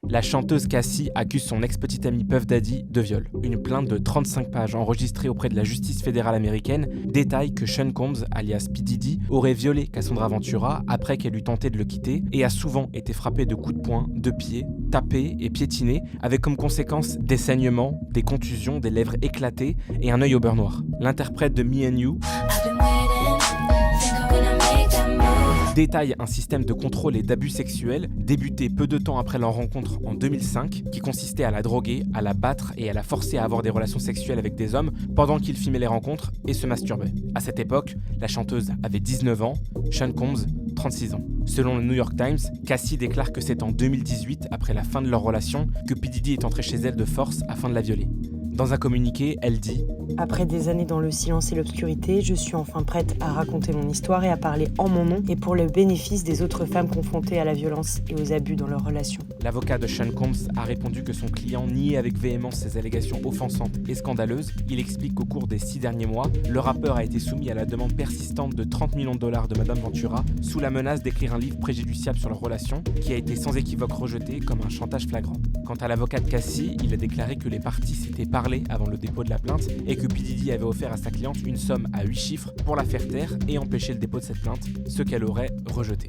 La chanteuse Cassie accuse son ex-petite amie Puff Daddy de viol. Une plainte de 35 pages enregistrée auprès de la justice fédérale américaine détaille que Sean Combs, alias P. Diddy, aurait violé Cassandra Ventura après qu'elle eut tenté de le quitter et a souvent été frappé de coups de poing, de pied, tapé et piétiné, avec comme conséquence des saignements, des contusions, des lèvres éclatées et un œil au beurre noir. L'interprète de Me and You détaille un système de contrôle et d'abus sexuels débuté peu de temps après leur rencontre en 2005 qui consistait à la droguer, à la battre et à la forcer à avoir des relations sexuelles avec des hommes pendant qu'ils filmaient les rencontres et se masturbaient. À cette époque, la chanteuse avait 19 ans, Sean Combs 36 ans. Selon le New York Times, Cassie déclare que c'est en 2018, après la fin de leur relation, que P. Diddy est entré chez elle de force afin de la violer. Dans un communiqué, elle dit « Après des années dans le silence et l'obscurité, je suis enfin prête à raconter mon histoire et à parler en mon nom et pour le bénéfice des autres femmes confrontées à la violence et aux abus dans leurs relations. » L'avocat de Sean Combs a répondu que son client niait avec véhémence ces allégations offensantes et scandaleuses. Il explique qu'au cours des 6 derniers mois, le rappeur a été soumis à la demande persistante de $30 millions de Madame Ventura sous la menace d'écrire un livre préjudiciable sur leur relation qui a été sans équivoque rejeté comme un chantage flagrant. Quant à l'avocat de Cassie, il a déclaré que les parties s'étaient parlé avant le dépôt de la plainte et que P. Diddy avait offert à sa cliente une somme à 8 chiffres pour la faire taire et empêcher le dépôt de cette plainte, ce qu'elle aurait rejeté.